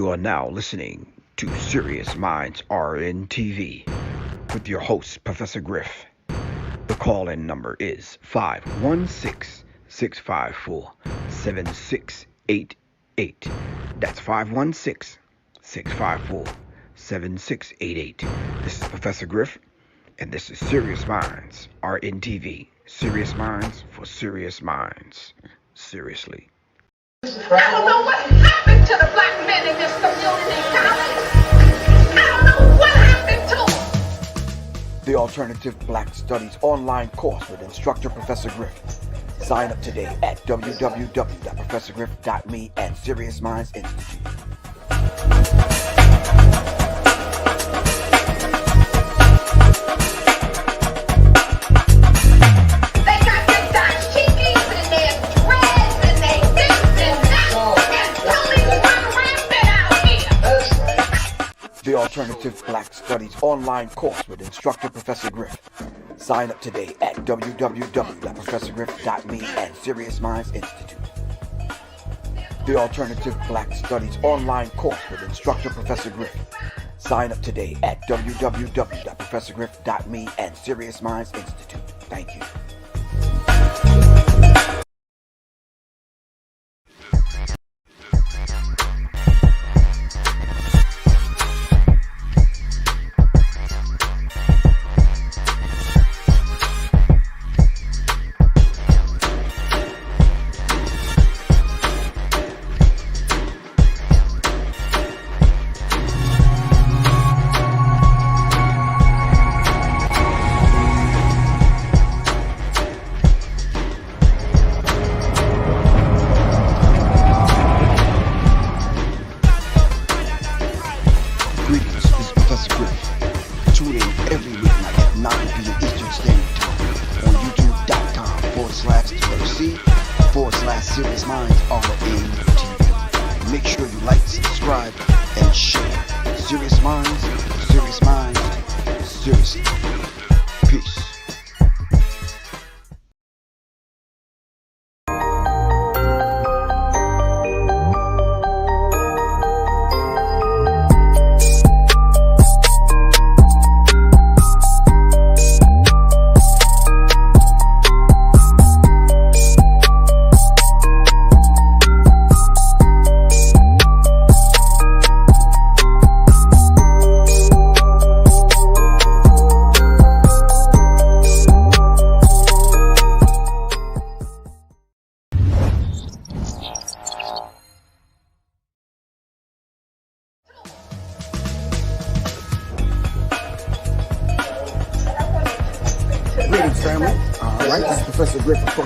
You are now listening to Serious Minds RN TV with your host, Professor Griff. The call-in number is 516-654-7688. That's 516-654-7688. This is Professor Griff, and this is Serious Minds RN TV. Serious Minds for Serious Minds. Seriously. I don't know what happened to the black men in this community, Tommy. I don't know what happened to them. The Alternative Black Studies online course with instructor Professor Griff. Sign up today at www.professorgriff.me and Serious Minds Institute. The Alternative Black Studies online course with instructor Professor Griff. Sign up today at www.professorgriff.me and Serious Minds Institute. The Alternative Black Studies online course with instructor Professor Griff. Sign up today at www.professorgriff.me and Serious Minds Institute. Thank you.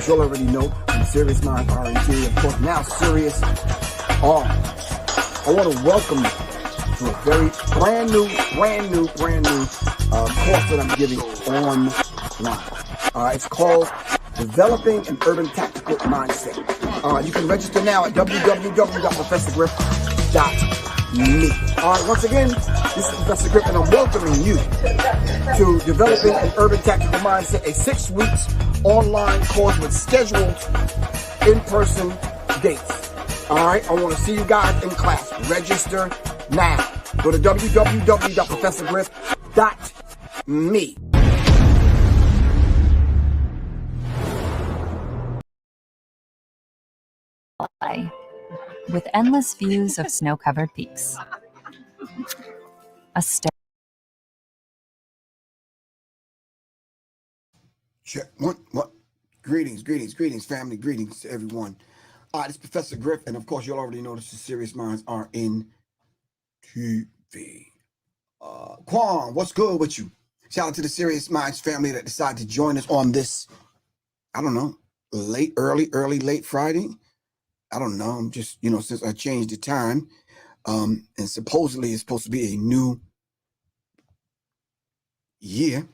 You already know from Serious Minds RNT, of course, now Serious R. I want to welcome you to a very brand new course that I'm giving online. It's called Developing an Urban Tactical Mindset. You can register now at www.professorgriff.me. Once again, this is Professor Griff, and I'm welcoming you to Developing an Urban Tactical Mindset, a 6 weeks online course with scheduled in-person dates. All right, I want to see you guys in class. Register now. Go to www.professorgriff.me. With endless views of snow-covered peaks. What? Greetings, family. Greetings to everyone. This is Professor Griff, and of course, you'll already know this is Serious Minds RN TV. Quan, what's good with you? Shout out to the Serious Minds family that decided to join us on this, I don't know, late Friday. I don't know. I'm just, since I changed the time, and supposedly it's supposed to be a new year.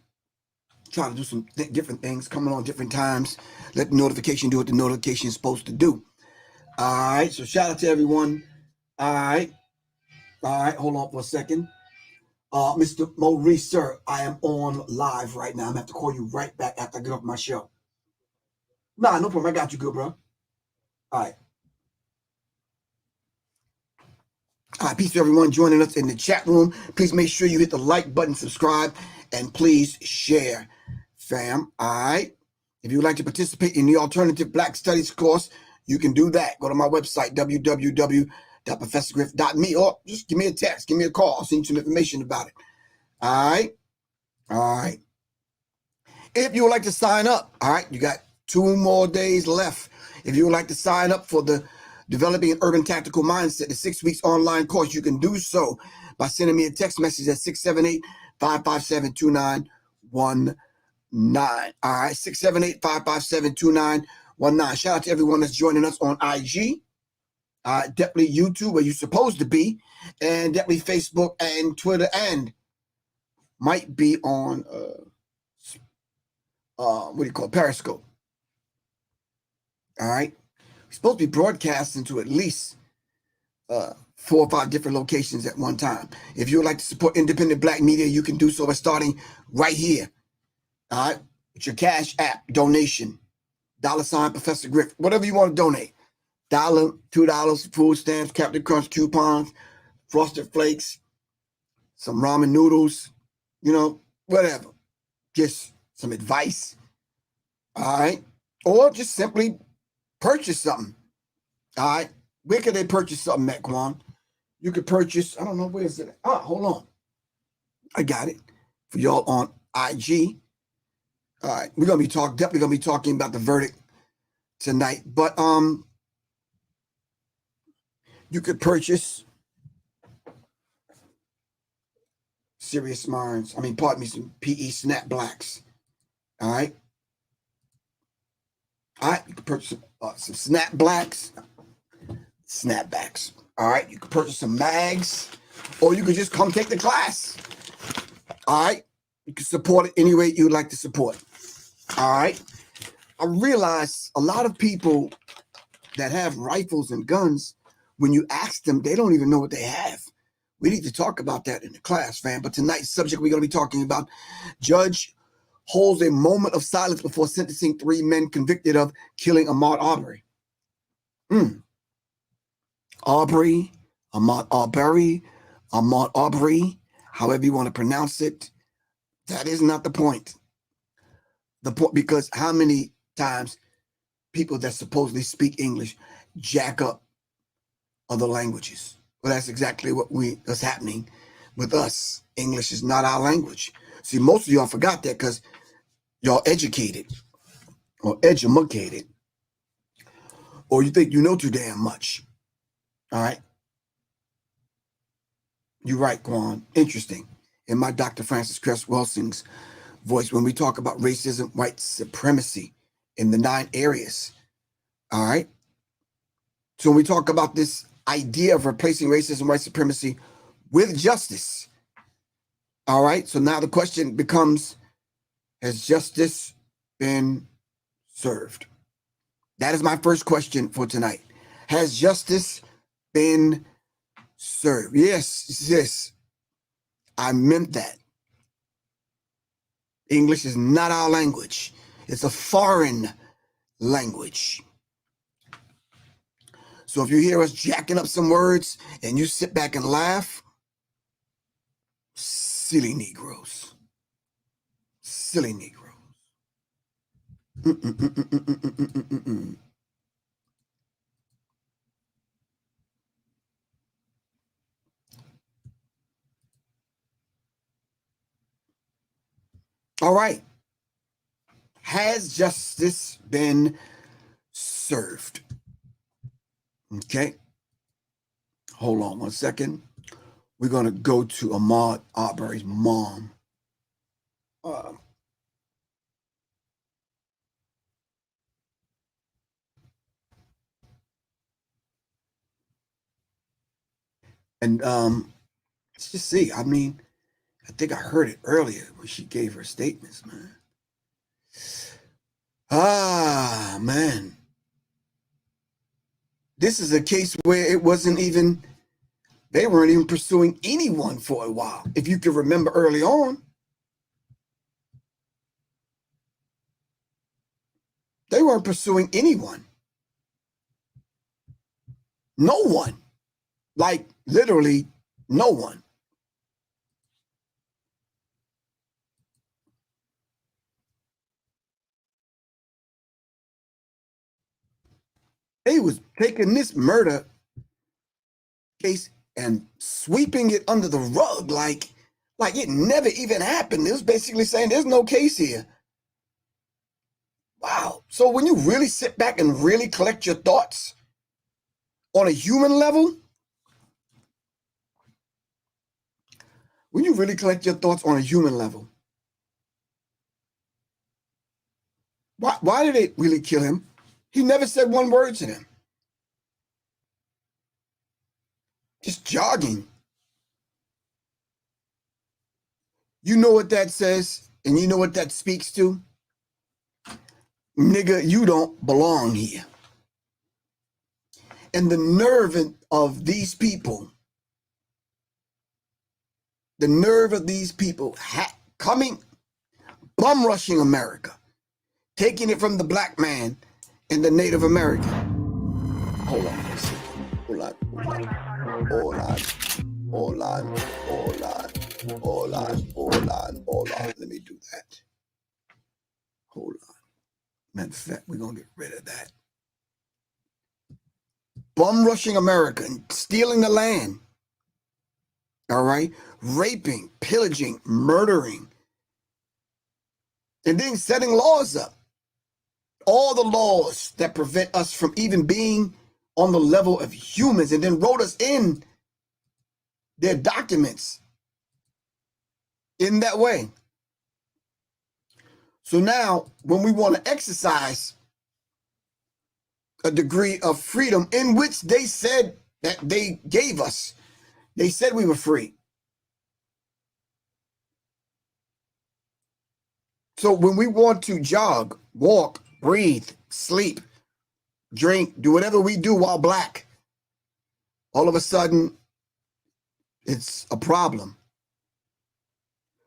Trying to do some different things, coming on different times. Let the notification do what the notification is supposed to do. All right, so shout out to everyone. All right, hold on for a second. Mr. Maurice, sir, I am on live right now. I'm going to have to call you right back after I get off my show. Nah, no problem. I got you good, bro. All right. Peace to everyone joining us in the chat room. Please make sure you hit the like button, subscribe, and please share, fam. All right. If you would like to participate in the Alternative Black Studies course, you can do that. Go to my website, www.professorgriff.me, or just give me a text, give me a call. I'll send you some information about it. All right. All right. If you would like to sign up, all right, you got 2 more days left. If you would like to sign up for the Developing an Urban Tactical Mindset, the 6 weeks online course, you can do so by sending me a text message at 678-557-2919. All right, 678-557-2919. Shout out to everyone that's joining us on IG. Definitely YouTube, where you're supposed to be, and definitely Facebook and Twitter, and might be on Periscope. All right. We're supposed to be broadcasting to at least 4 or 5 different locations at one time. If you would like to support independent black media, you can do so by starting right here. All right. With your Cash App donation, $ Professor Griff, whatever you want to donate. $1, $2, food stamps, Captain Crunch coupons, Frosted Flakes, some ramen noodles, whatever. Just some advice. All right. Or just simply purchase something. All right. Where can they purchase something, Matt Kwan? You could purchase, I don't know, where is it? Hold on. I got it for y'all on IG. All right. We're going to be definitely going to be talking about the verdict tonight. But you could purchase some PE Snap Blacks. All right. All right. You could purchase some Snap Blacks. Snapbacks. All right. You can purchase some mags, or you could just come take the class. All right. You can support it any way you'd like to support. All right. I realize a lot of people that have rifles and guns, when you ask them, they don't even know what they have. We need to talk about that in the class, fam. But tonight's subject we're going to be talking about: judge holds a moment of silence before sentencing 3 men convicted of killing Ahmaud Arbery. Ahmaud Arbery, however you want to pronounce it. That is not the point. The point, because how many times people that supposedly speak English jack up other languages? Well, that's exactly what's happening with us. English is not our language. See, most of y'all forgot that because y'all educated or educated, or you think you know too damn much. All right. You're right, Quan. Interesting. In my Dr. Francis Cress Welsing's voice, when we talk about racism, white supremacy in the 9 areas. All right. So when we talk about this idea of replacing racism, white supremacy with justice. All right. So now the question becomes, has justice been served? That is my first question for tonight. Has justice been served? Yes. I meant that. English is not our language. It's a foreign language. So if you hear us jacking up some words and you sit back and laugh, silly Negroes. Silly Negroes. All right. Has justice been served? Okay. Hold on 1 second. We're going to go to Ahmaud Arbery's mom. Let's just see. I think I heard it earlier when she gave her statements, man. Man. This is a case where they weren't even pursuing anyone for a while. If you can remember early on, they weren't pursuing anyone. No one. Like Literally no one. They was taking this murder case and sweeping it under the rug like it never even happened. It was basically saying there's no case here. Wow. So when you really sit back and really collect your thoughts on a human level, why did they really kill him? He never said one word to them. Just jogging. You know what that says, and you know what that speaks to? Nigga, you don't belong here. And the nerve of these people, coming, bum rushing America, taking it from the black man and the Native American. Hold on for a second. Hold on. Let me do that. Hold on. Matter of fact, we're going to get rid of that. Bum rushing America and stealing the land. All right? Raping, pillaging, murdering. And then setting laws up. All the laws that prevent us from even being on the level of humans, and then wrote us in their documents in that way. So now, when we want to exercise a degree of freedom in which they said that they gave us, they said we were free. So when we want to jog, walk, breathe, sleep, drink, do whatever we do while black, all of a sudden, it's a problem.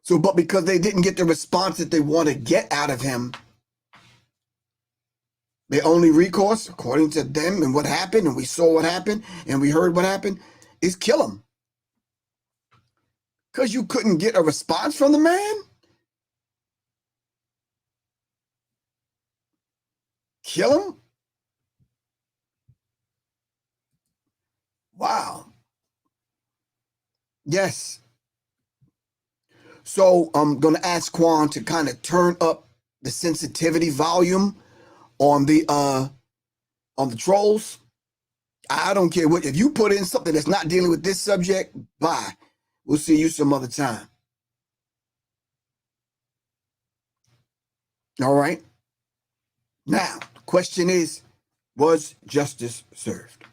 So, but because they didn't get the response that they want to get out of him, their only recourse, according to them and what happened, and we saw what happened, and we heard what happened, is kill him. Because you couldn't get a response from the man? Kill him? Wow. Yes. So I'm going to ask Quan to kind of turn up the sensitivity volume on the trolls. I don't care what, if you put in something that's not dealing with this subject, bye. We'll see you some other time. All right. Now, the question is, was justice served?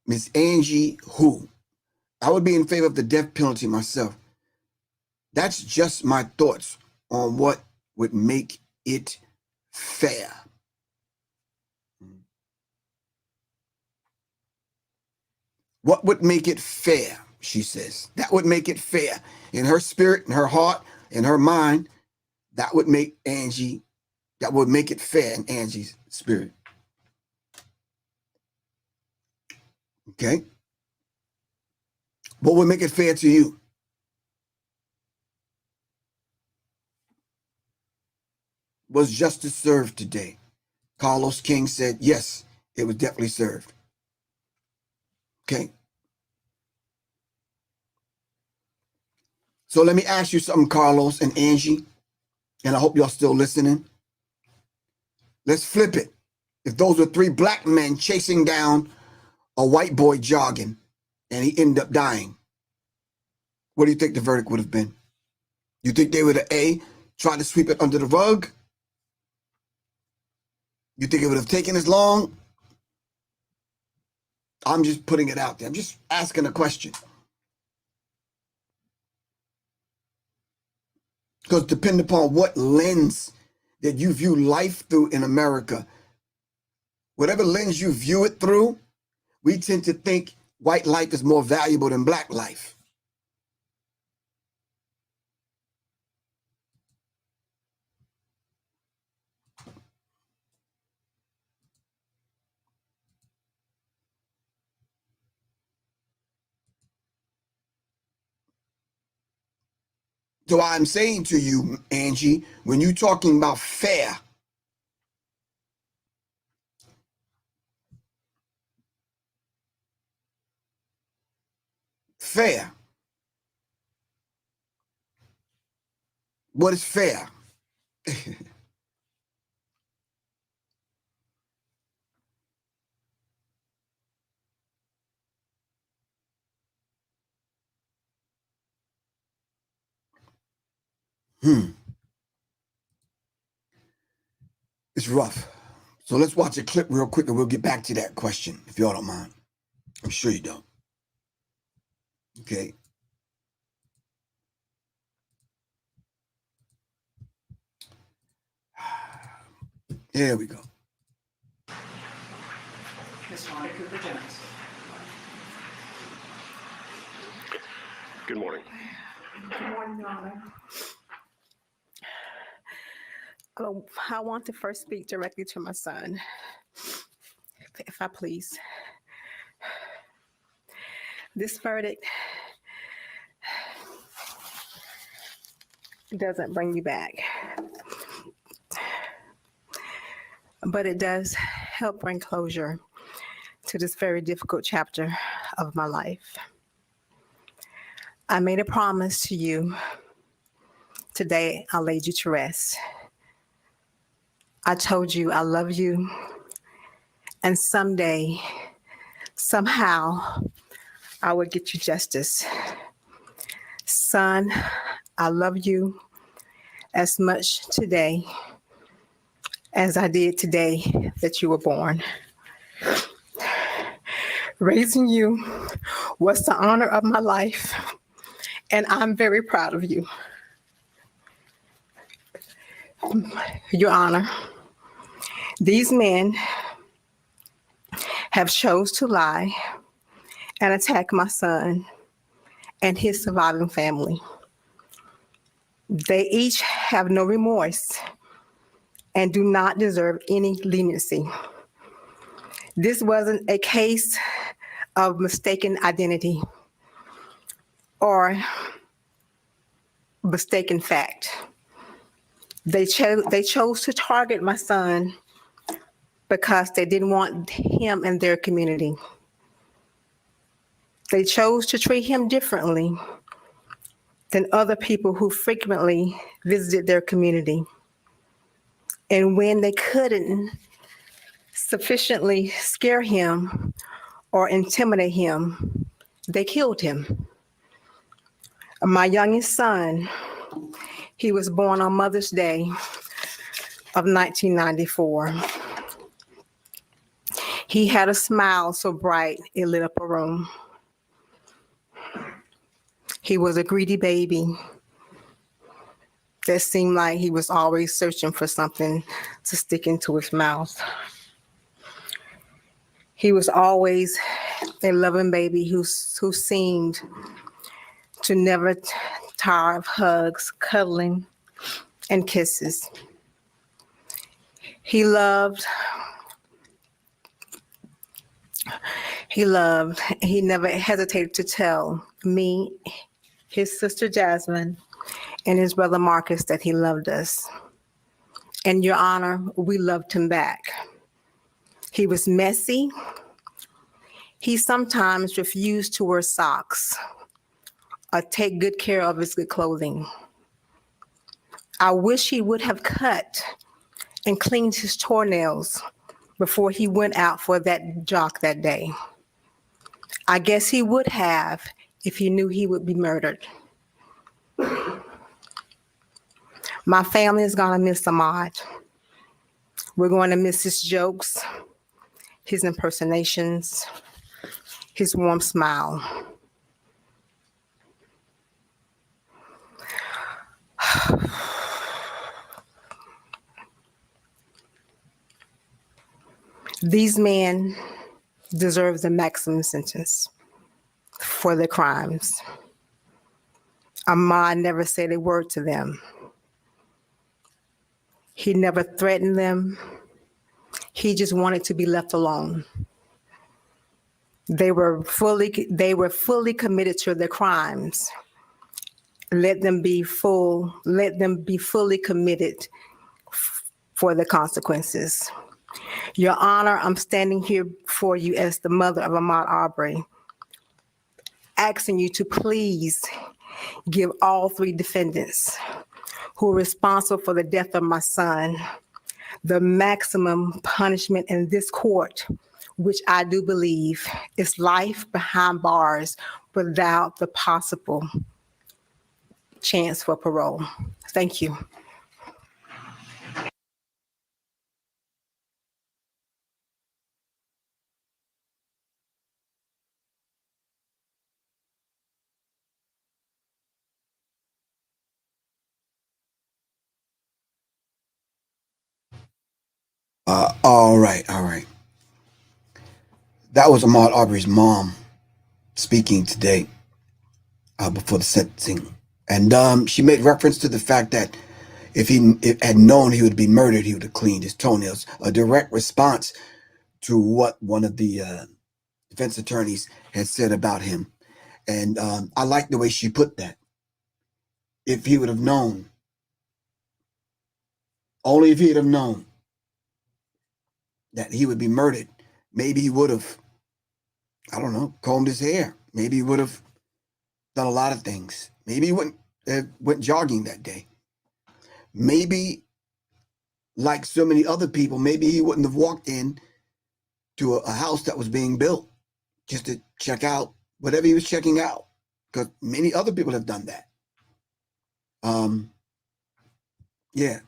Miss Angie, who? I would be in favor of the death penalty myself. That's just my thoughts on what would make it fair. What would make it fair, she says. That would make it fair. In her spirit, in her heart, in her mind, that would make it fair in Angie's spirit. Okay? What would make it fair to you? Was justice served today? Carlos King said, yes, it was definitely served. Okay? So let me ask you something, Carlos and Angie, and I hope y'all still listening. Let's flip it. If those were three black men chasing down a white boy jogging and he ended up dying, what do you think the verdict would have been? You think they would have tried to sweep it under the rug? You think it would have taken as long? I'm just putting it out there. I'm just asking a question. Because depending upon what lens that you view life through in America, whatever lens you view it through, we tend to think white life is more valuable than black life. So I'm saying to you, Angie, when you're talking about fair, what is fair? It's rough. So let's watch a clip real quick and we'll get back to that question, if y'all don't mind. I'm sure you don't. Okay. Here we go. Good morning. Good morning, Your Honor. I want to first speak directly to my son, if I please. This verdict doesn't bring you back, but it does help bring closure to this very difficult chapter of my life. I made a promise to you. Today, I laid you to rest. I told you I love you, and someday, somehow, I would get you justice. Son, I love you as much today as I did today that you were born. Raising you was the honor of my life, and I'm very proud of you. Your Honor, these men have chose to lie and attack my son and his surviving family. They each have no remorse and do not deserve any leniency. This wasn't a case of mistaken identity or mistaken fact. They chose to target my son because they didn't want him in their community. They chose to treat him differently than other people who frequently visited their community. And when they couldn't sufficiently scare him or intimidate him, they killed him. My youngest son, he was born on Mother's Day of 1994. He had a smile so bright it lit up a room. He was a greedy baby that seemed like he was always searching for something to stick into his mouth. He was always a loving baby who seemed to never tire of hugs, cuddling, and kisses. He loved, he never hesitated to tell me, his sister Jasmine, and his brother Marcus that he loved us. And Your Honor, we loved him back. He was messy. He sometimes refused to wear socks or take good care of his good clothing. I wish he would have cut and cleaned his toenails before he went out for that jog that day. I guess he would have if he knew he would be murdered. My family is gonna miss Ahmaud. We're going to miss his jokes, his impersonations, his warm smile. These men deserve the maximum sentence for their crimes. Ahmaud never said a word to them. He never threatened them. He just wanted to be left alone. They were fully committed to their crimes, Let them be fully committed for the consequences. Your Honor, I'm standing here for you as the mother of Ahmaud Arbery, asking you to please give all 3 defendants who are responsible for the death of my son the maximum punishment in this court, which I do believe is life behind bars without the possible chance for parole. Thank you. All right, all right. That was Ahmaud Arbery's mom speaking today before the sentencing. And she made reference to the fact that if he had known he would be murdered, he would have cleaned his toenails. A direct response to what one of the defense attorneys had said about him. And I like the way she put that. If he would have known, only if he'd have known that he would be murdered, maybe he would have, I don't know, combed his hair. Maybe he would have done a lot of things. Maybe he went jogging that day. Maybe, like so many other people, maybe he wouldn't have walked in to a house that was being built just to check out whatever he was checking out, because many other people have done that. Yeah.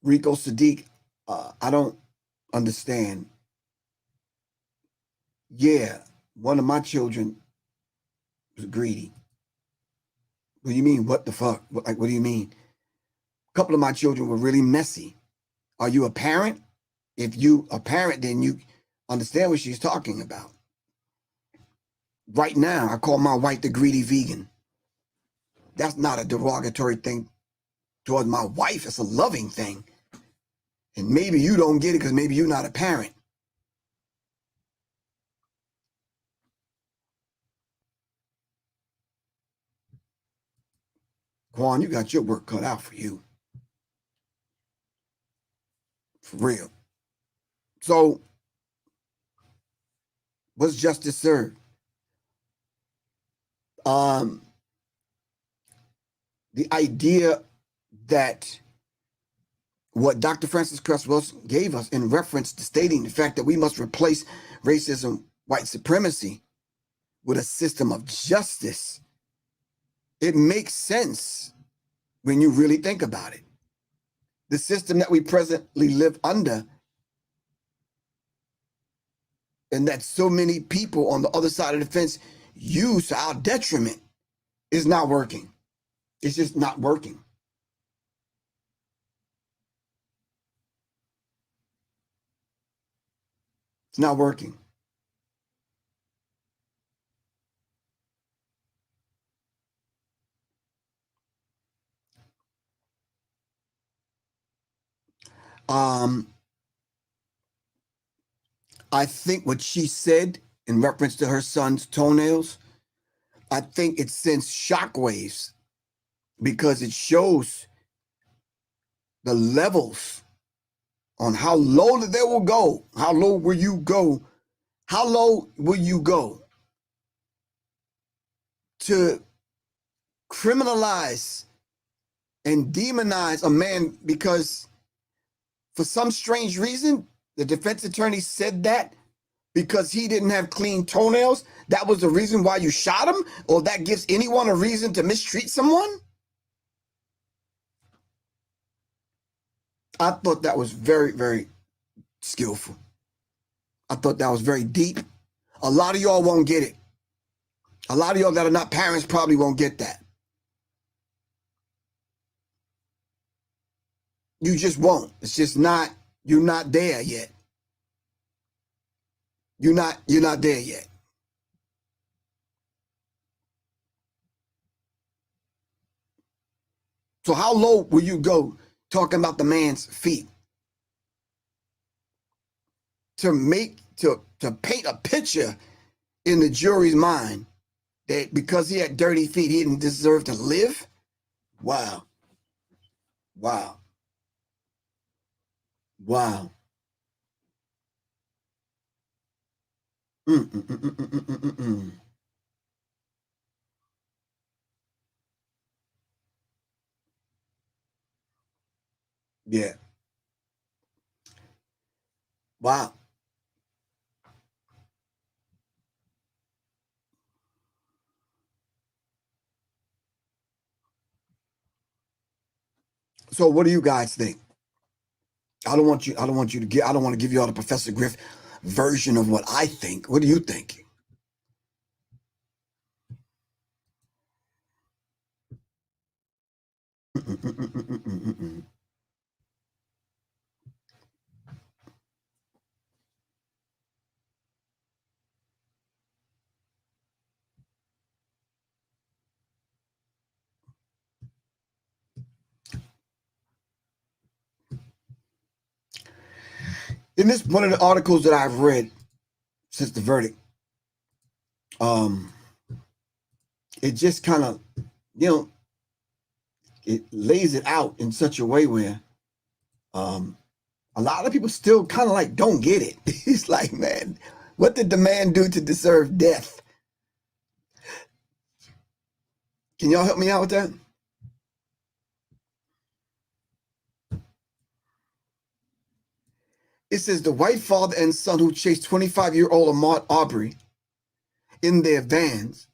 Rico Sadiq, I don't understand. Yeah, one of my children was greedy. What do you mean? What the fuck? What do you mean? A couple of my children were really messy. Are you a parent? If you a parent, then you understand what she's talking about. Right now, I call my wife the greedy vegan. That's not a derogatory thing towards my wife. It's a loving thing. And maybe you don't get it because maybe you're not a parent. Quan, you got your work cut out for you. For real. So, was justice served? The idea that what Dr. Francis Cress Wilson gave us in reference to stating the fact that we must replace racism, white supremacy with a system of justice, it makes sense when you really think about it. The system that we presently live under, and that so many people on the other side of the fence use to our detriment, is not working. It's just not working. It's not working. I think what she said in reference to her son's toenails, I think it sends shockwaves because it shows the levels on how low they will go. How low will you go? How low will you go to criminalize and demonize a man because for some strange reason, the defense attorney said that because he didn't have clean toenails, that was the reason why you shot him? Or that gives anyone a reason to mistreat someone? I thought that was very, very skillful. I thought that was very deep. A lot of y'all won't get it. A lot of y'all that are not parents probably won't get that. You just won't. It's just not, you're not there yet. You're not there yet. So how low will you go talking about the man's feet to paint a picture in the jury's mind that because he had dirty feet, he didn't deserve to live? Wow. Wow. Wow. Mm. Yeah. Wow. So what do you guys think? I don't want you to get, I don't want to give you all the Professor Griff version of what I think. What do you think? In this one of the articles that I've read since the verdict, it just kind of, it lays it out in such a way where a lot of people still kind of like don't get it. It's like, man, what did the man do to deserve death? Can y'all help me out with that? It says the white father and son who chased 25-year-old Ahmaud Arbery in their vans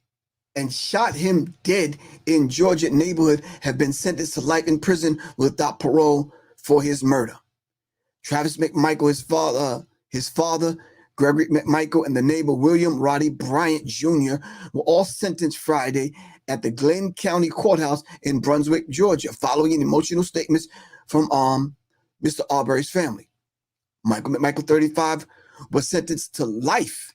and shot him dead in Georgia neighborhood have been sentenced to life in prison without parole for his murder. Travis McMichael, his father, Gregory McMichael, and the neighbor William Roddy Bryant Jr. were all sentenced Friday at the Glenn County Courthouse in Brunswick, Georgia, following emotional statements from Mr. Arbery's family. Michael McMichael, 35, was sentenced to life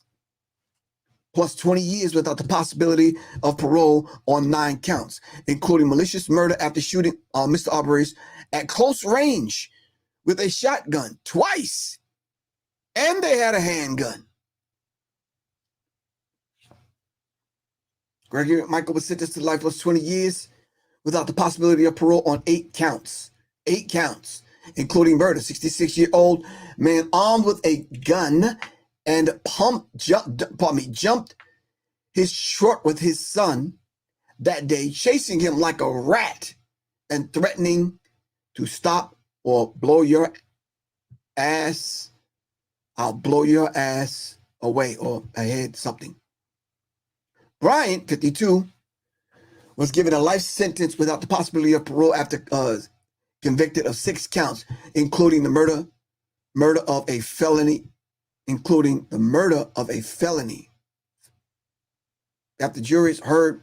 plus 20 years without the possibility of parole on 9 counts, including malicious murder after shooting Mr. Arbery's at close range with a shotgun twice. And they had a handgun. Gregory McMichael was sentenced to life plus 20 years without the possibility of parole on 8 counts. 8 counts, including murder. 66-year-old man armed with a gun and jumped his truck with his son that day, chasing him like a rat and threatening to stop or blow your ass. I'll blow your ass away or ahead, something. Bryant, 52, was given a life sentence without the possibility of parole after convicted of 6 counts, including the murder of a felony, After juries heard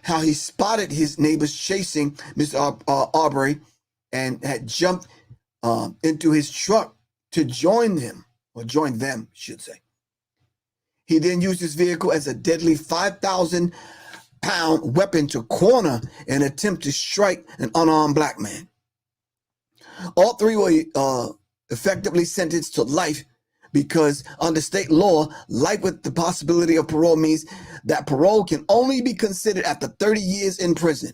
how he spotted his neighbors chasing Mr. Arbery and had jumped into his truck to join them, should say. He then used his vehicle as a deadly 5,000-pound weapon to corner an attempt to strike an unarmed black man. All 3 were effectively sentenced to life because under state law, life with the possibility of parole means that parole can only be considered after 30 years in prison.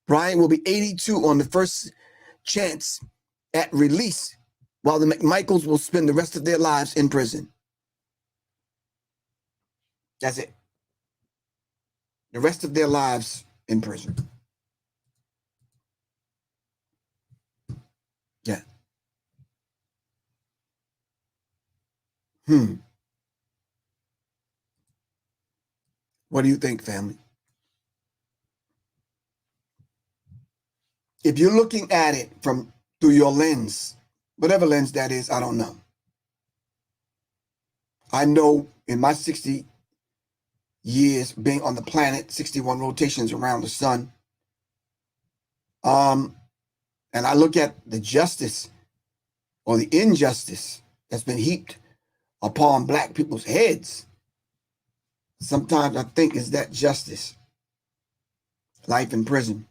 Bryant will be 82 on the first chance at release, while the McMichaels will spend the rest of their lives in prison. That's it. The rest of their lives in prison. Yeah. What do you think, family? If you're looking at it through your lens, whatever lens that is, I don't know. I know in my 60 years being on the planet, 61 rotations around the sun, and I look at the justice or the injustice that's been heaped upon black people's heads. Sometimes I think, is that justice? Life in prison.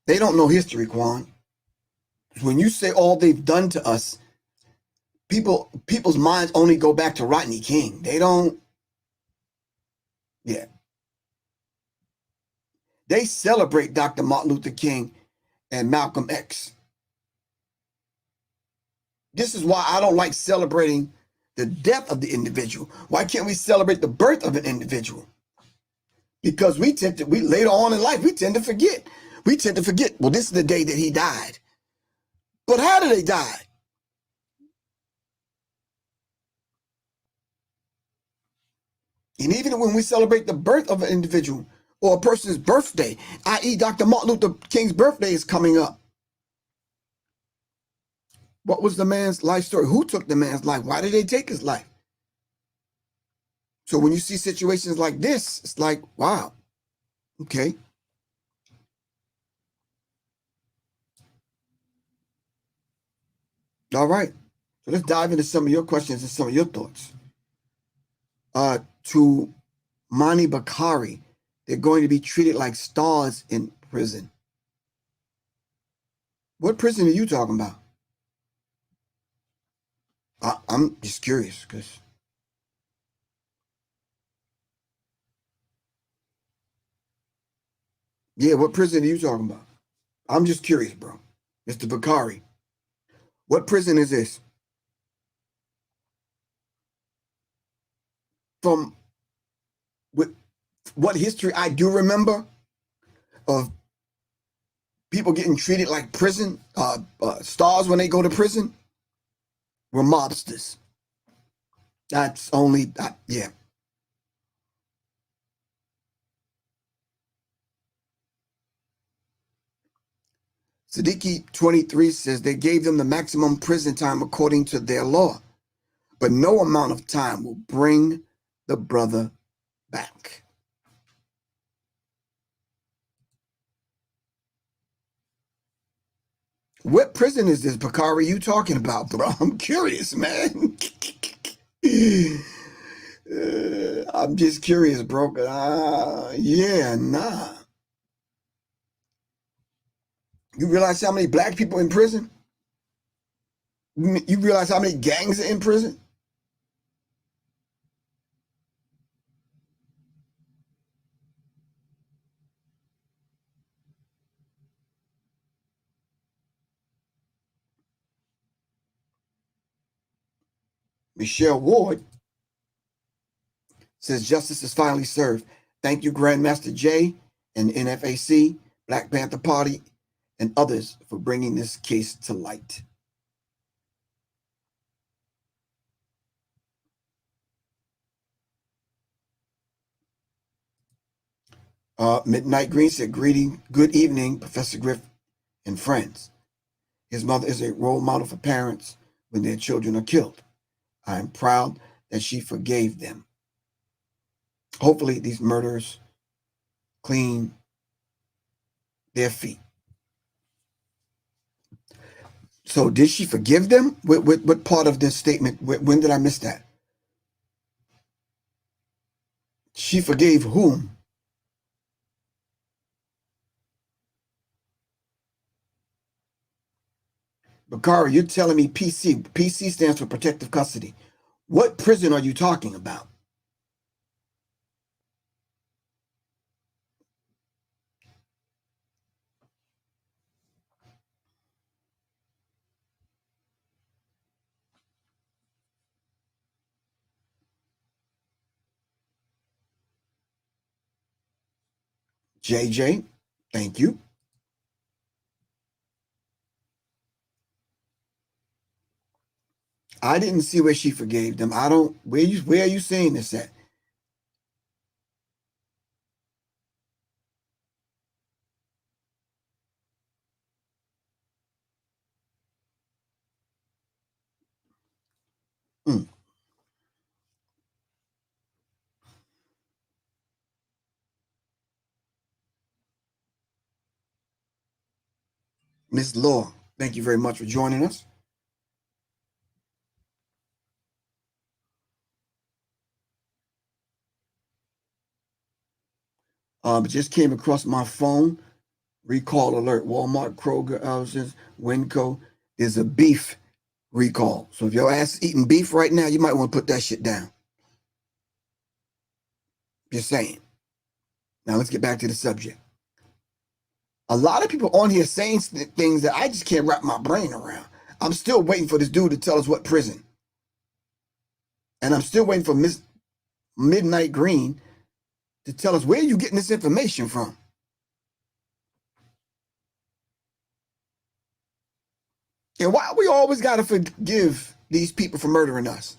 They don't know history, Quan. When you say all they've done to us, people's minds only go back to Rodney King. They don't, yeah. They celebrate Dr. Martin Luther King and Malcolm X. This is why I don't like celebrating the death of the individual. Why can't we celebrate the birth of an individual? Because we later on in life, we tend to forget. We tend to forget, well, this is the day that he died. But how did they die? And even when we celebrate the birth of an individual or a person's birthday, i.e. Dr. Martin Luther King's birthday is coming up. What was the man's life story? Who took the man's life? Why did they take his life? So when you see situations like this, it's like, wow, okay. All right. So let's dive into some of your questions and some of your thoughts. To Mani Bakari, they're going to be treated like stars in prison. What prison are you talking about? I'm just curious because yeah, what prison are you talking about? I'm just curious, bro. Mr. Bakari, what prison is this? From what history I do remember of people getting treated like prison stars when they go to prison were mobsters. That's only, yeah. Siddiqui 23 says they gave them the maximum prison time according to their law, but no amount of time will bring the brother back. What prison is this, Bakari, you talking about, bro? I'm curious, man. I'm just curious, bro. Yeah, nah. You realize how many black people in prison? You realize how many gangs are in prison? Michelle Ward says justice is finally served. Thank you, Grandmaster Jay and NFAC, Black Panther Party, and others for bringing this case to light. Midnight Green said, good evening, Professor Griff and friends. His mother is a role model for parents when their children are killed. I am proud that she forgave them. Hopefully these murderers clean their feet. So did she forgive them? What part of this statement, when did I miss that? She forgave whom? Bakari, you're telling me PC. PC stands for protective custody. What prison are you talking about? JJ, thank you. I didn't see where she forgave them. I don't, where are you saying this at? Mm. Miss Law, thank you very much for joining us. It just came across my phone Recall alert. Walmart, Kroger, Albertsons, Winco. There's a beef recall. So if your ass is eating beef right now, you might want to put that shit down. Just saying. Now let's get back to the subject. A lot of people on here saying things that I just can't wrap my brain around. I'm still waiting for this dude to tell us what prison. And I'm still waiting for Miss Midnight Green to tell us where you getting this information from. And why we always got to forgive these people for murdering us?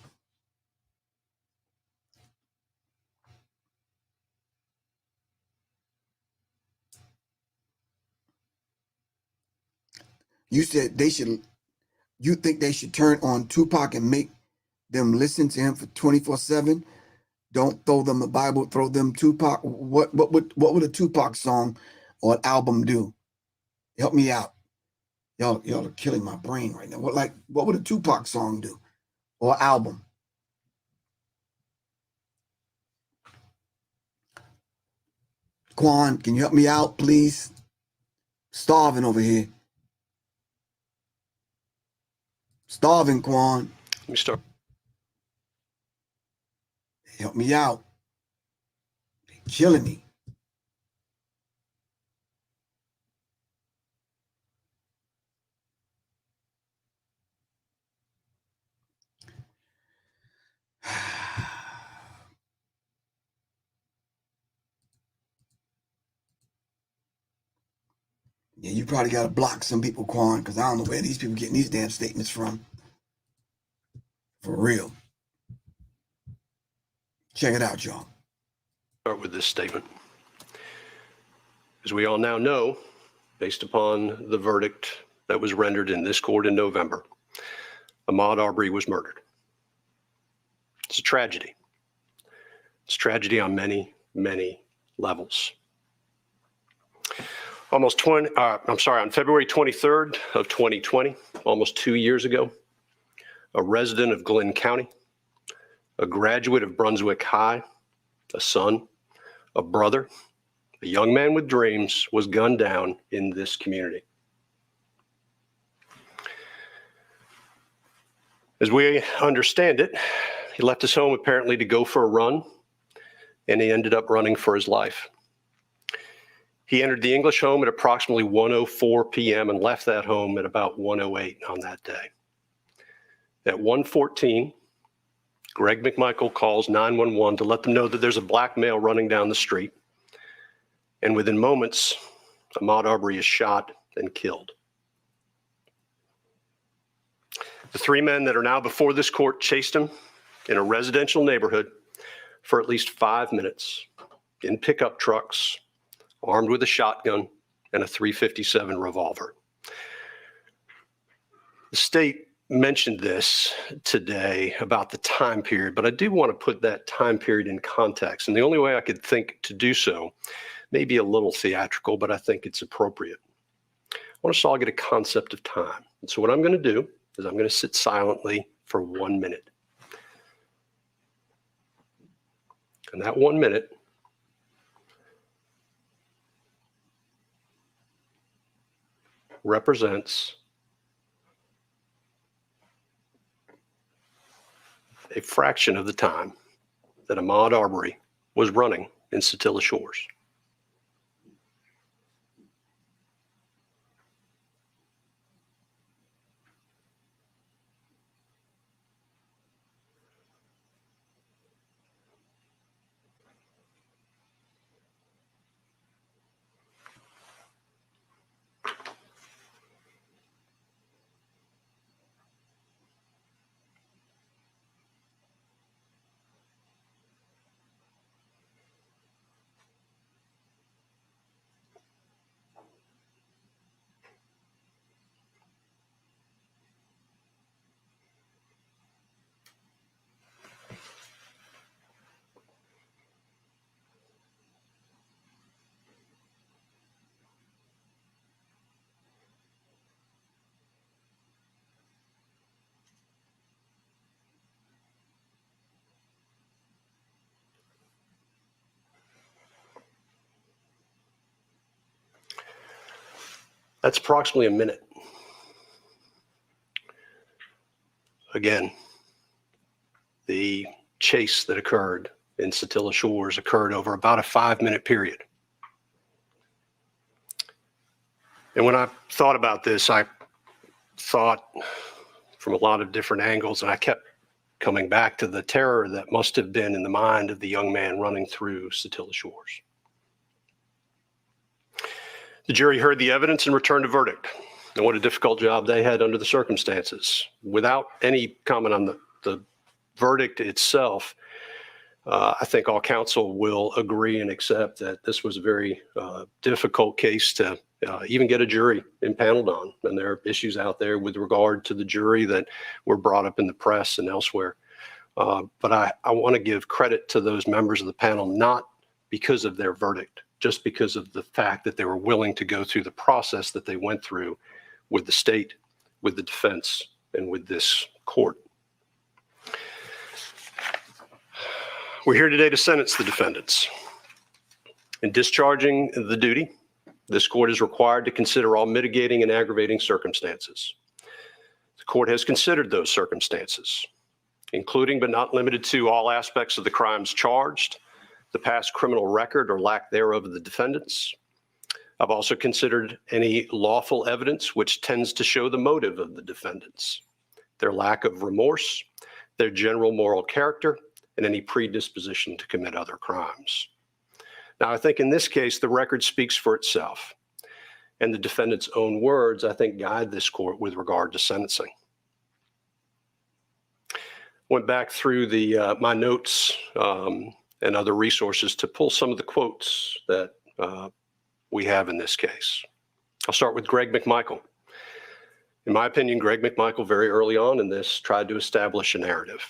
You said you think they should turn on Tupac and make them listen to him for 24/7? Don't throw them a Bible, throw them Tupac. What would a Tupac song or an album do? Help me out. Y'all are killing my brain right now. What would a Tupac song do? Or album? Quan, can you help me out, please? Starving over here. Starving, Quan. Let me start. Help me out. They're killing me. Yeah, you probably got to block some people, Quan, because I don't know where these people getting these damn statements from. For real. Check it out, y'all. Start with this statement. As we all now know, based upon the verdict that was rendered in this court in November, Ahmaud Arbery was murdered. It's a tragedy. It's a tragedy on many, many levels. On February 23rd of 2020, almost 2 years ago, a resident of Glynn County, a graduate of Brunswick High, a son, a brother, a young man with dreams, was gunned down in this community. As we understand it, he left his home apparently to go for a run, and he ended up running for his life. He entered the English home at approximately 1:04 p.m. and left that home at about 1:08 on that day. At 1:14, Greg McMichael calls 911 to let them know that there's a black male running down the street. And within moments, Ahmaud Arbery is shot and killed. The three men that are now before this court chased him in a residential neighborhood for at least 5 minutes in pickup trucks, armed with a shotgun and a .357 revolver. The state mentioned this today about the time period, but I do want to put that time period in context. And the only way I could think to do so may be a little theatrical, but I think it's appropriate. I want us all to get a concept of time. And so what I'm going to do is I'm going to sit silently for 1 minute. And that 1 minute represents a fraction of the time that Ahmaud Arbery was running in Satilla Shores. That's approximately a minute. Again, the chase that occurred in Satilla Shores occurred over about a 5-minute period. And when I thought about this, I thought from a lot of different angles, and I kept coming back to the terror that must have been in the mind of the young man running through Satilla Shores. The jury heard the evidence and returned a verdict. And what a difficult job they had under the circumstances. Without any comment on the verdict itself, I think all counsel will agree and accept that this was a very difficult case to even get a jury impaneled on. And there are issues out there with regard to the jury that were brought up in the press and elsewhere. But I want to give credit to those members of the panel, not because of their verdict, just because of the fact that they were willing to go through the process that they went through with the state, with the defense, and with this court. We're here today to sentence the defendants. In discharging the duty, this court is required to consider all mitigating and aggravating circumstances. The court has considered those circumstances, including but not limited to all aspects of the crimes charged, the past criminal record or lack thereof of the defendants. I've also considered any lawful evidence which tends to show the motive of the defendants, their lack of remorse, their general moral character, and any predisposition to commit other crimes. Now, I think in this case, the record speaks for itself, and the defendant's own words, I think, guide this court with regard to sentencing. Went back through my notes and other resources to pull some of the quotes that we have in this case. I'll start with Greg McMichael. In my opinion, Greg McMichael, very early on in this, tried to establish a narrative.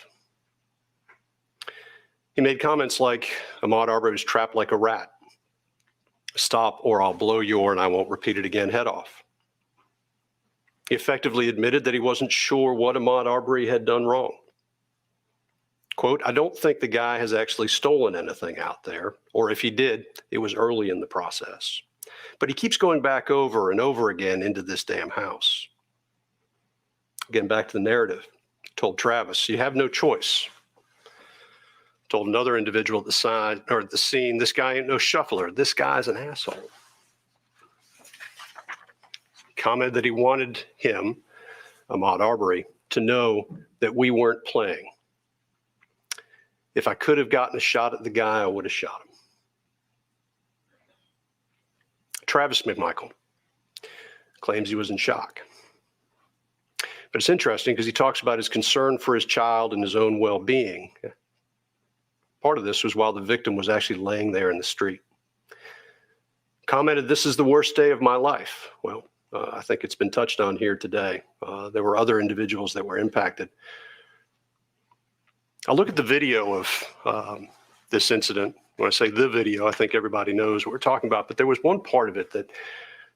He made comments like, Ahmaud Arbery was trapped like a rat. Stop or I'll blow your, and I won't repeat it again, head off. He effectively admitted that he wasn't sure what Ahmaud Arbery had done wrong. Quote, I don't think the guy has actually stolen anything out there, or if he did, it was early in the process. But he keeps going back over and over again into this damn house. Again, back to the narrative. Told Travis, you have no choice. Told another individual at the side or at the scene, this guy ain't no shuffler. This guy's an asshole. Commented that he wanted him, Ahmaud Arbery, to know that we weren't playing. If I could have gotten a shot at the guy, I would have shot him. Travis McMichael claims he was in shock. But it's interesting because he talks about his concern for his child and his own well-being. Part of this was while the victim was actually laying there in the street. Commented, this is the worst day of my life. Well, I think it's been touched on here today. There were other individuals that were impacted. I'll look at the video of this incident. When I say the video, I think everybody knows what we're talking about, but there was one part of it that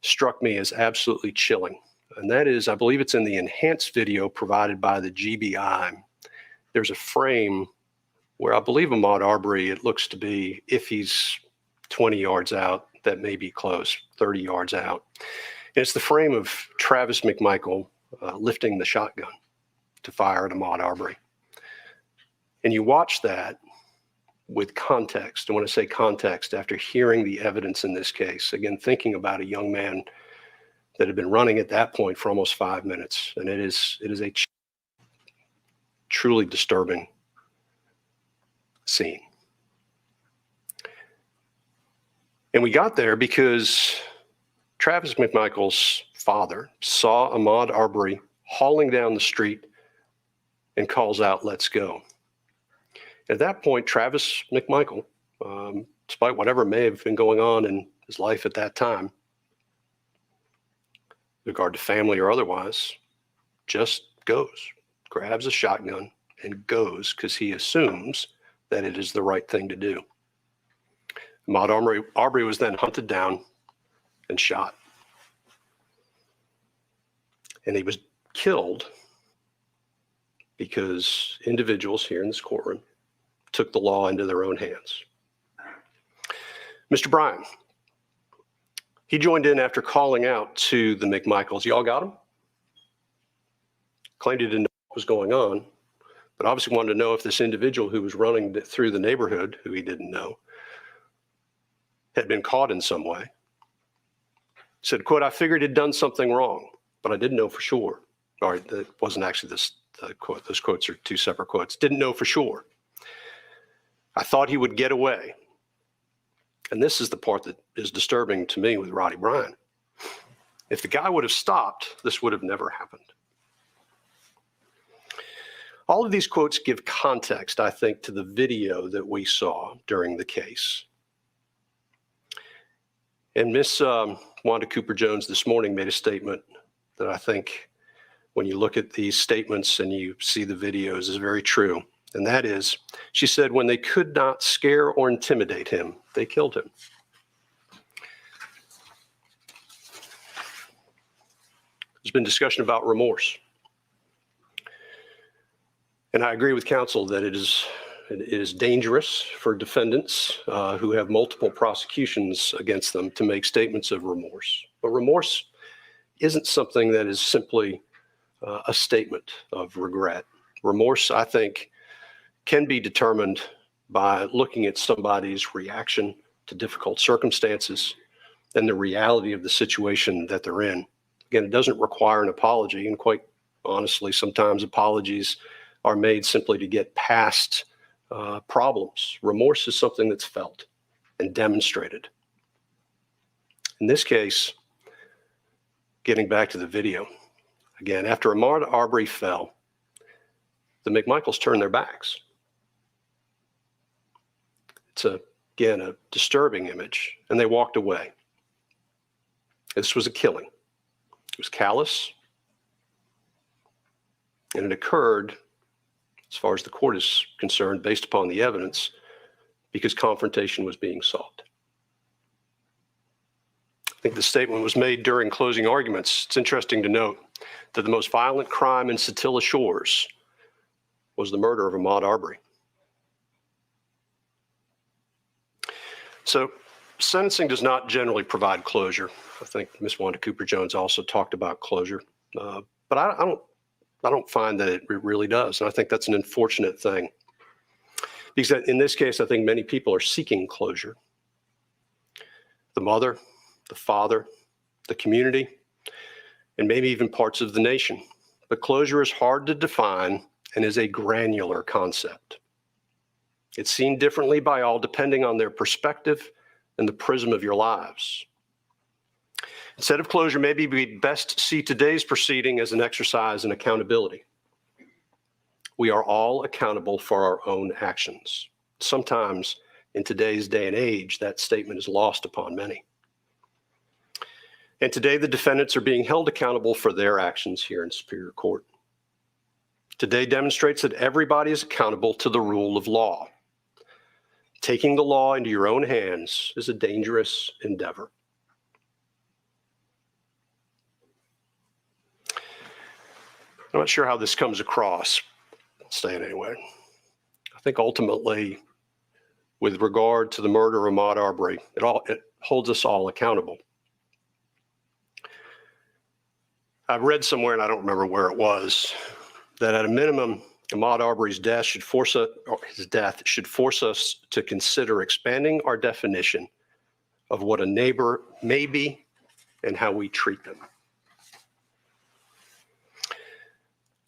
struck me as absolutely chilling. And that is, I believe it's in the enhanced video provided by the GBI. There's a frame where I believe Ahmaud Arbery, it looks to be, if he's 20 yards out, that may be close, 30 yards out. And it's the frame of Travis McMichael lifting the shotgun to fire at Ahmaud Arbery. And you watch that with context. And when I say context, after hearing the evidence in this case, again, thinking about a young man that had been running at that point for almost 5 minutes. And it is a truly disturbing scene. And we got there because Travis McMichael's father saw Ahmaud Arbery hauling down the street and calls out, let's go. At that point, Travis McMichael, despite whatever may have been going on in his life at that time, with regard to family or otherwise, just goes, grabs a shotgun and goes because he assumes that it is the right thing to do. Ahmaud Arbery was then hunted down and shot. And he was killed because individuals here in this courtroom took the law into their own hands. Mr. Bryan, He joined in after calling out to the McMichaels. Y'all got him? Claimed he didn't know what was going on, but obviously wanted to know if this individual who was running through the neighborhood, who he didn't know, had been caught in some way. Said, quote, "I figured he'd done something wrong, but I didn't know for sure." All right, that wasn't actually this quote. Those quotes are two separate quotes. Didn't know for sure. I thought he would get away. And this is the part that is disturbing to me with Roddy Bryan. If the guy would have stopped, this would have never happened. All of these quotes give context, I think, to the video that we saw during the case. And Miss Wanda Cooper-Jones this morning made a statement that I think, when you look at these statements and you see the videos, is very true. And that is, she said, when they could not scare or intimidate him, they killed him. There's been discussion about remorse. And I agree with counsel that it is dangerous for defendants who have multiple prosecutions against them to make statements of remorse. But remorse isn't something that is simply a statement of regret. Remorse, I think, can be determined by looking at somebody's reaction to difficult circumstances and the reality of the situation that they're in. Again, it doesn't require an apology, and quite honestly, sometimes apologies are made simply to get past problems. Remorse is something that's felt and demonstrated. In this case, getting back to the video, again, after Ahmaud Arbery fell, the McMichaels turned their backs. It's, again, a disturbing image, and they walked away. This was a killing. It was callous, and it occurred, as far as the court is concerned, based upon the evidence, because confrontation was being sought. I think the statement was made during closing arguments. It's interesting to note that the most violent crime in Satilla Shores was the murder of Ahmaud Arbery. So sentencing does not generally provide closure. I think Ms. Wanda Cooper-Jones also talked about closure, but I don't find that it really does. And I think that's an unfortunate thing, because in this case, I think many people are seeking closure. The mother, the father, the community, and maybe even parts of the nation. But closure is hard to define and is a granular concept. It's seen differently by all depending on their perspective and the prism of your lives. Instead of closure, maybe we'd best see today's proceeding as an exercise in accountability. We are all accountable for our own actions. Sometimes in today's day and age, that statement is lost upon many. And today the defendants are being held accountable for their actions here in Superior Court. Today demonstrates that everybody is accountable to the rule of law. Taking the law into your own hands is a dangerous endeavor. I'm not sure how this comes across. I'll say it anyway. I think ultimately, with regard to the murder of Ahmaud Arbery, it holds us all accountable. I've read somewhere, and I don't remember where it was, that at a minimum, Ahmaud Arbery's death should force us to consider expanding our definition of what a neighbor may be and how we treat them.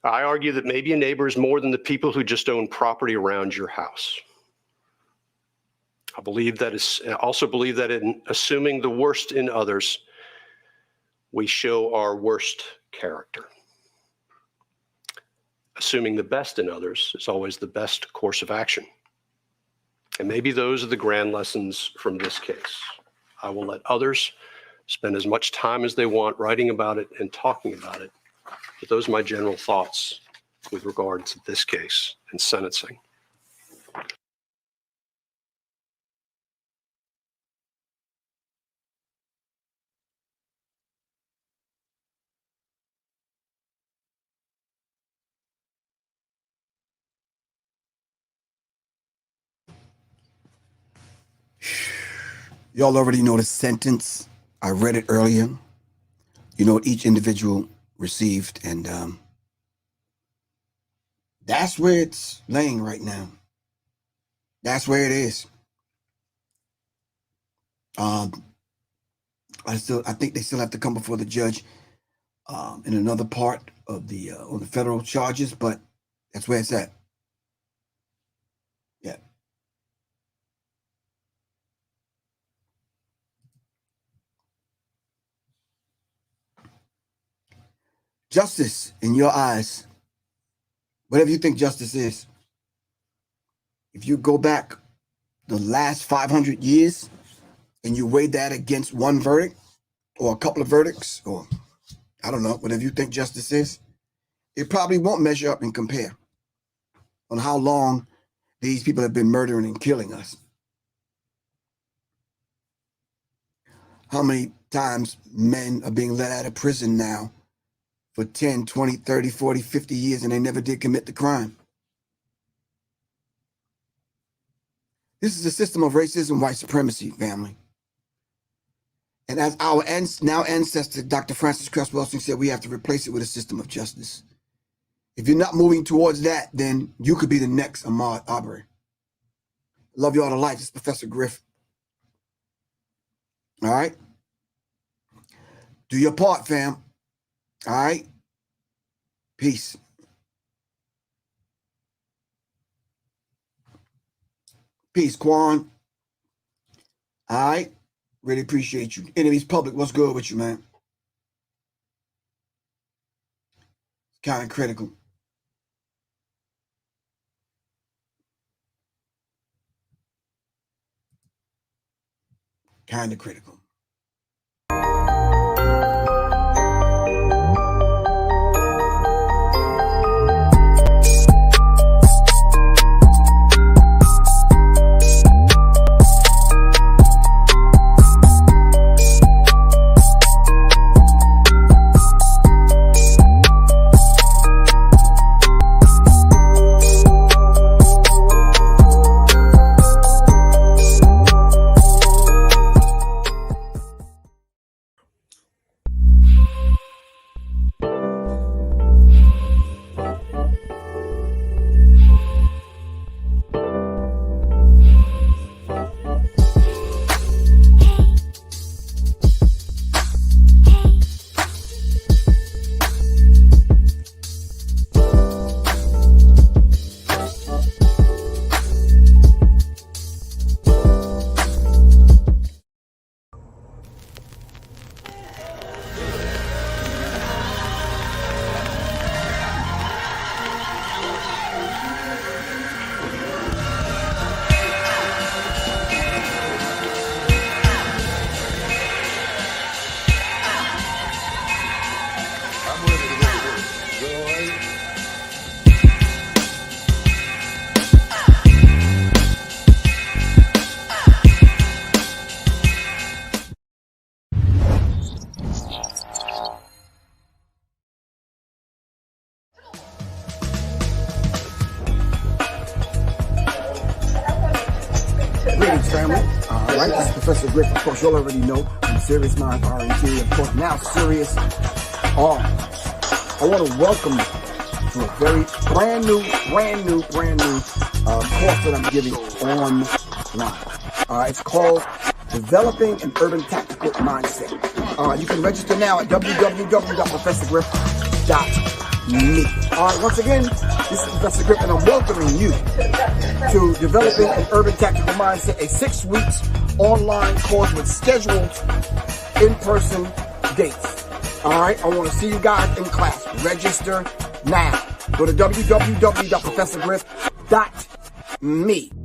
I argue that maybe a neighbor is more than the people who just own property around your house. I also believe that in assuming the worst in others, we show our worst character. Assuming the best in others is always the best course of action. And maybe those are the grand lessons from this case. I will let others spend as much time as they want writing about it and talking about it. But those are my general thoughts with regard to this case and sentencing. Y'all already know the sentence. I read it earlier. You know what each individual received, and that's where it's laying right now. That's where it is. I think they still have to come before the judge in another part of the on the federal charges, but that's where it's at. Yeah. Justice in your eyes, whatever you think justice is, if you go back the last 500 years and you weigh that against one verdict or a couple of verdicts, or I don't know, whatever you think justice is, it probably won't measure up and compare on how long these people have been murdering and killing us. How many times men are being let out of prison now for 10, 20, 30, 40, 50 years and they never did commit the crime. This is a system of racism, white supremacy, family. And as our now ancestor, Dr. Francis Cress Welsing, said, we have to replace it with a system of justice. If you're not moving towards that, then you could be the next Ahmaud Arbery. Love you all to life. It's Professor Griff. All right? Do your part, fam. All right? Peace. Peace, Quan. All right? Really appreciate you. Enemies Public, what's good with you, man? Kind of critical. Kind of critical. Greetings, family. All right, this is Professor Griff. Of course, you'll already know from Serious Minds R&T. Of course, now Serious R. I want to welcome you to a very brand new course that I'm giving online. It's called Developing an Urban Tactical Mindset. You can register now at www.professorgriff.me. All right, once again, this is Professor Griff, and I'm welcoming you to Developing an Urban Tactical Mindset, a 6 weeks online course with scheduled in-person dates. All right, I want to see you guys in class. Register now. Go to www.professorgriff.me.